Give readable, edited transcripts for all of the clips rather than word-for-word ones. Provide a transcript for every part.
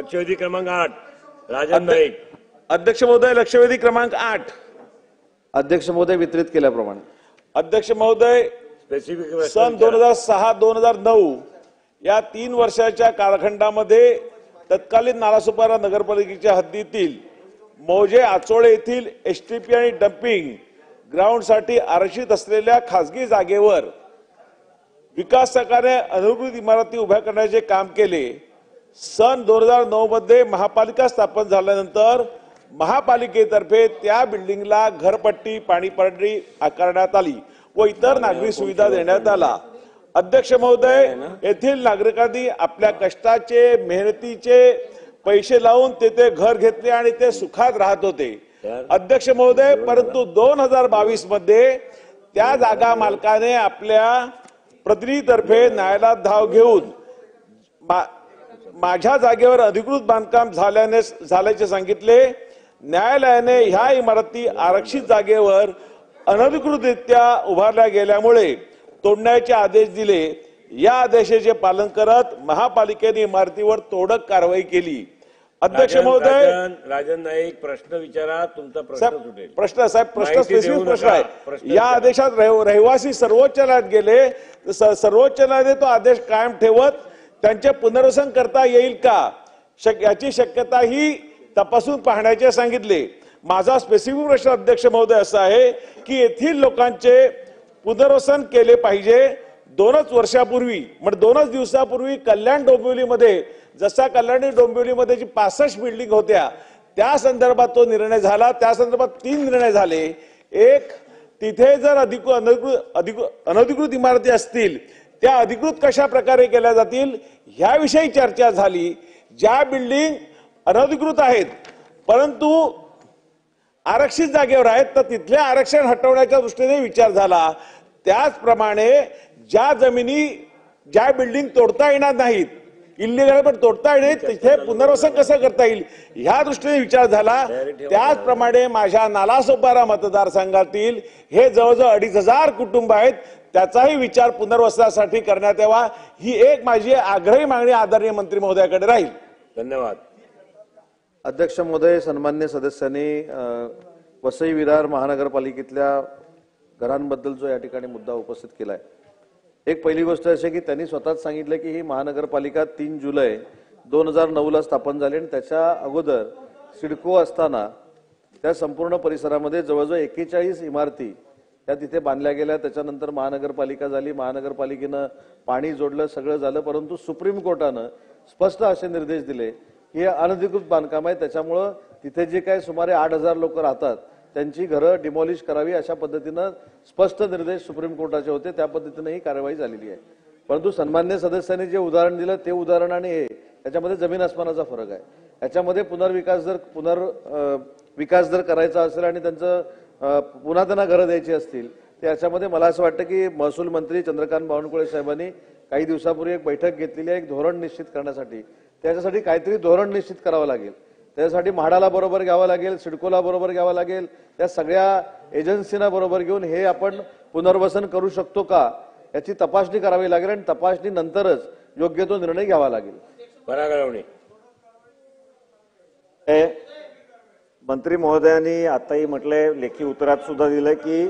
लक्षवेधी क्रमांक 8 राजन नाईक। अध्यक्ष महोदय, लक्षवेधी क्रमांक 8 अध्यक्ष महोदय वितरित केल्याप्रमाणे। अध्यक्ष महोदय, स्पेसिफिक सन 2006-2009 या 3 वर्षाच्या कालखंडामध्ये तत्कालीन नालासोपारा नगरपालिकेच्या हद्दीतील मौजे आचोळे येथील एसटीपी आणि डम्पिंग ग्राउंडसाठी आरक्षित असलेल्या खासगी जागेवर विकासकाने अनधिकृत इमारती उभ्या करण्याचे काम केले। सन 2009 मध्ये महापालिका स्थापन झाल्यानंतर महापालिकेतर्फे त्या बिल्डिंगला घरपट्टी, पाणीपट्टी आकारण्यात आली व इतर नागरी सुविधा देण्यात आला। अध्यक्ष महोदय, येथील नागरिकांनी आपल्या कष्टाचे, मेहनतीचे पैसे लावून तेथे घर घेतले आणि ते सुखात राहत होते। अध्यक्ष महोदय, परंतु 2022 मध्ये त्या जागा मालकाने आपल्या प्रतिनिधीतर्फे न्यायालयात धाव घेऊन माझ्या जागेवर अधिकृत बांधकाम झाल्याचे सांगितले। न्यायालयाने ह्या इमारती आरक्षित जागेवर अनधिकृतरित्या उभारल्या गेल्यामुळे तोडण्याचे आदेश दिले। या आदेशाचे पालन करत महापालिकेने इमारतीवर तोडक कारवाई केली। अध्यक्ष महोदय, राजन नाईक प्रश्न विचारा, तुमचा प्रश्न सुटेल। प्रश्न स्पेसिफिक प्रश्न आहे। या आदेशात रहिवासी सर्वोच्च न्यायालयात गेले, सर्वोच्च न्यायालयाने तो आदेश कायम ठेवत त्यांचे पुनर्वसन करता येईल का याची शक्यता ही तपासून पाहण्याचे सांगितले। माझा स्पेसिफिक प्रश्न अध्यक्ष महोदय असा आहे की येथील लोकांचे पुनर्वसन केले पाहिजे। 2 वर्षापूर्वी म्हणजे 2 दिवसापूर्वी कल्याण डोंबिवलीमध्ये जसा कल्याणी डोंबिवलीमध्ये जी 65 बिल्डिंग होत्या त्या संदर्भात तो निर्णय झाला। त्या संदर्भात 3 निर्णय झाले। एक, तिथे जर अनधिकृत इमारती असतील त्या अधिकृत कशा प्रकारे केल्या जातील ह्याविषयी चर्चा झाली। ज्या बिल्डिंग अनधिकृत आहेत परंतु आरक्षित जागेवर आहेत तर तिथले आरक्षण हटवण्याच्या दृष्टीने विचार झाला। त्याचप्रमाणे ज्या जमिनी, ज्या बिल्डिंग तोडता येणार नाहीत, इल्लीगल पण तोडता येईल, तिथे पुनर्वसन कसं करता येईल ह्या दृष्टीने विचार झाला। त्याचप्रमाणे माझ्या नालासोपारा मतदारसंघातील हे जवळजवळ 2,500 कुटुंब आहेत, त्याचाही विचार पुनर्वसनासाठी करण्यात यावा ही एक माझी आग्रही मागणी आदरणीय मंत्री महोदयाकडे राहील। धन्यवाद। अध्यक्ष महोदय, सन्मान्य सदस्यांनी वसई विरार महानगरपालिकेतल्या घरांबद्दल जो या ठिकाणी मुद्दा उपस्थित केलाय, एक पहिली गोष्ट अशी की त्यांनी स्वतःच सांगितलं की ही महानगरपालिका 3 जुलै 2009 ला स्थापन झाली आणि त्याच्या अगोदर सिडको असताना त्या संपूर्ण परिसरामध्ये जवळजवळ 41 इमारती त्या तिथे बांधल्या गेल्या। त्याच्यानंतर महानगरपालिका झाली, महानगरपालिकेनं पाणी जोडलं, सगळं झालं, परंतु सुप्रीम कोर्टानं स्पष्ट असे निर्देश दिले की हे अनधिकृत बांधकाम आहे, त्याच्यामुळं तिथे जे काही सुमारे 8,000 लोक राहतात त्यांची घरं डिमॉलिश करावी अशा पद्धतीनं स्पष्ट निर्देश सुप्रीम कोर्टाचे होते। त्या पद्धतीने ही कारवाई झालेली आहे। परंतु सन्मान्य सदस्यांनी जे उदाहरण दिलं ते उदाहरण आणि हे याच्यामध्ये जमीन आसमानाचा फरक आहे। याच्यामध्ये विकास जर करायचा असेल आणि त्यांचं पुन्हा त्यांना घरं द्यायची असतील तर याच्यामध्ये मला असं वाटतं की महसूल मंत्री चंद्रकांत बावनकुळे साहेबांनी काही दिवसापूर्वी एक बैठक घेतलेली आहे एक धोरण निश्चित करण्यासाठी। त्याच्यासाठी काहीतरी धोरण निश्चित करावं लागेल। त्यासाठी म्हाडाला बरोबर घ्यावं लागेल, सिडकोला बरोबर घ्यावं लागेल, त्या सगळ्या एजन्सीना बरोबर घेऊन हे आपण पुनर्वसन करू शकतो का याची तपासणी करावी लागेल आणि तपासणीनंतरच योग्य तो निर्णय घ्यावा लागेल। परागळवणी मंत्री महोदयांनी आताही म्हटलंय, लेखी उत्तरात सुद्धा दिलंय की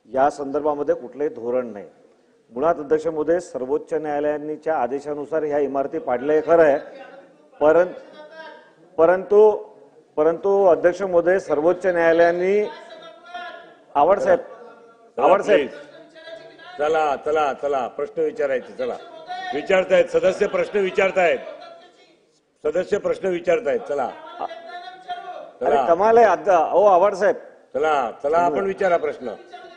या संदर्भामध्ये कुठलंही धोरण नाही। मुळात अध्यक्ष महोदय, सर्वोच्च न्यायालयाच्या आदेशानुसार ह्या इमारती पाडल्या खरं आहे, परंतु अध्यक्ष महोदय सर्वोच्च न्यायालयाने आवडसाहेब चला प्रश्न विचारायचे, चला विचारतायत सदस्य, प्रश्न विचारतायत सदस्य, प्रश्न विचारतायत, चला कमाल आहे आवडसाहेब, चला आपण विचारा प्रश्न।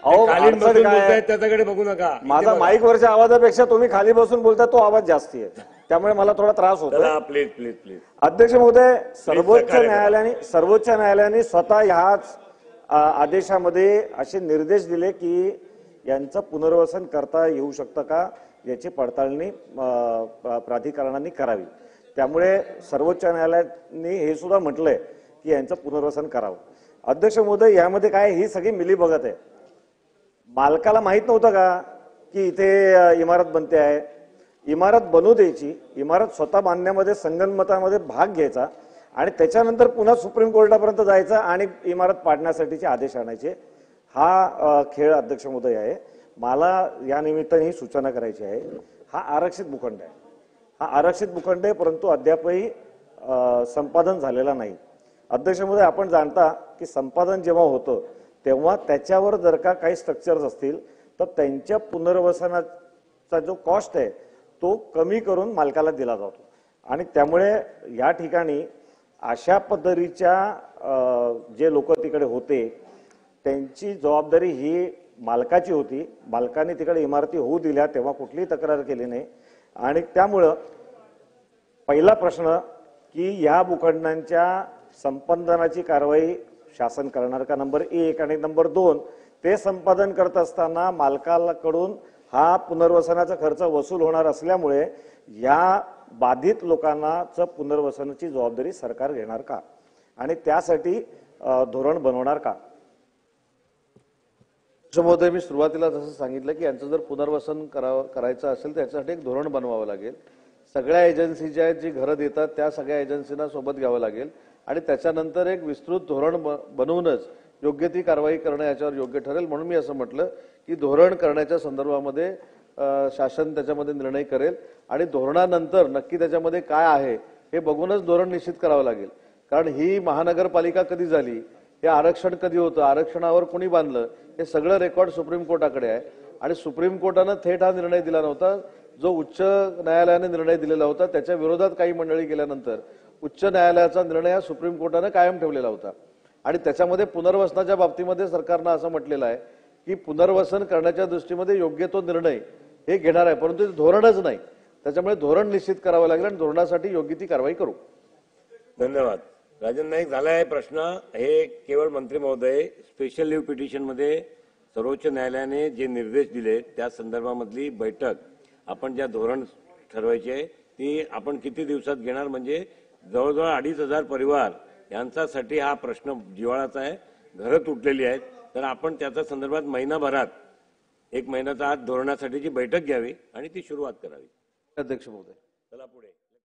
खाली बसून बोलतायत त्याच्याकडे बघू नका। माझा माईक वरच्या आवाजापेक्षा तुम्ही खाली बसून बोलताय तो आवाज जास्ती आहे, त्यामुळे मला थोडा त्रास होतो। प्लीज अध्यक्ष महोदय, सर्वोच्च न्यायालयाने स्वतः ह्याच आदेशामध्ये असे निर्देश दिले की यांचं पुनर्वसन करता येऊ शकतं का याची पडताळणी प्राधिकरणाने करावी। त्यामुळे सर्वोच्च न्यायालयाने हे सुद्धा म्हटलंय की यांचं पुनर्वसन करावं। अध्यक्ष महोदय, यामध्ये काय ही सगळी मिलीभगत आहे। मालकाला माहित नव्हतं का की इथे इमारत बनते आहे, इमारत बनवू द्यायची, इमारत स्वतः बांधण्यामध्ये संगनमतामध्ये भाग घ्यायचा आणि त्याच्यानंतर पुन्हा सुप्रीम कोर्टापर्यंत जायचा आणि इमारत पाडण्यासाठीचे आदेश आणायचे. हा खेळ अध्यक्ष महोदय आहे. मला या निमित्ताने ही सूचना करायची आहे. हा आरक्षित भूखंड आहे, हा आरक्षित भूखंड आहे, परंतु अद्यापही संपादन झालेला नाही. अध्यक्ष महोदय, आपण जाणता की संपादन जेव्हा होतं तेव्हा त्याच्यावर जर का काही स्ट्रक्चर्स असतील तर त्यांच्या पुनर्वसनाचा जो कॉस्ट आहे तो कमी करून मालकाला दिला जातो. आणि त्यामुळे या ठिकाणी अशा पद्धतीच्या जे लोक तिकडे होते त्यांची जबाबदारी ही मालकाची होती. मालकाने तिकडे इमारती होऊ दिल्या तेव्हा कुठलीही तक्रार केली नाही. आणि त्यामुळं पहिला प्रश्न की ह्या भूखंडांच्या संपादनाची कारवाई शासन करणार का, नंबर 1. आणि नंबर 2, ते संपादन करत असताना मालकाकडून हा पुनर्वसनाचा खर्च वसूल होणार असल्यामुळे या बाधित लोकांनाच पुनर्वसनाची जबाबदारी सरकार घेणार का आणि त्यासाठी धोरण बनवणार का? महोदय, मी सुरुवातीला जसं सांगितलं की यांचं जर पुनर्वसन करायचं असेल तर याच्यासाठी एक धोरण बनवावं लागेल. सगळ्या एजन्सी ज्या आहेत जी घरं देतात त्या सगळ्या एजन्सींना सोबत घ्यावं लागेल आणि त्याच्यानंतर एक विस्तृत धोरण बनवूनच योग्य ती कारवाई करणं याच्यावर योग्य ठरेल. म्हणून मी असं म्हटलं की धोरण करण्याच्या संदर्भामध्ये शासन त्याच्यामध्ये निर्णय करेल आणि धोरणानंतर नक्की त्याच्यामध्ये काय आहे हे बघूनच धोरण निश्चित करावं लागेल. कारण ही महानगरपालिका कधी झाली, हे आरक्षण कधी होतं, आरक्षणावर कोणी बांधलं, हे सगळं रेकॉर्ड सुप्रीम कोर्टाकडे आहे. आणि सुप्रीम कोर्टानं थेट हा निर्णय दिला नव्हता. जो उच्च न्यायालयाने निर्णय दिलेला होता त्याच्या विरोधात काही मंडळी गेल्यानंतर उच्च न्यायालयाचा निर्णय हा सुप्रीम कोर्टानं कायम ठेवलेला होता. आणि त्याच्यामध्ये पुनर्वसनाच्या बाबतीमध्ये सरकारनं असं म्हटलेलं आहे की पुनर्वसन करण्याच्या दृष्टीमध्ये योग्य तो निर्णय हे घेणार आहे, परंतु ते धोरणच नाही. त्याच्यामुळे धोरण निश्चित करावं लागेल आणि धोरणासाठी योग्य ती कारवाई करू. धन्यवाद. राजन नाईक, झाला आहे प्रश्न. हे केवळ मंत्री महोदय स्पेशल लीव्ह पिटिशन मध्ये सर्वोच्च न्यायालयाने जे निर्देश दिले त्या संदर्भामधली बैठक आपण ज्या धोरण ठरवायचे ती आपण किती दिवसात घेणार, म्हणजे जवळजवळ 2,500 परिवार यांच्यासाठी हा प्रश्न जिव्हाळाचा आहे. घरं तुटलेली आहेत, तर आपण त्याच्या संदर्भात महिनाभरात 1 महिन्याचा आत धोरणासाठीची बैठक घ्यावी आणि ती सुरुवात करावी. अध्यक्ष महोदय, चला पुढे.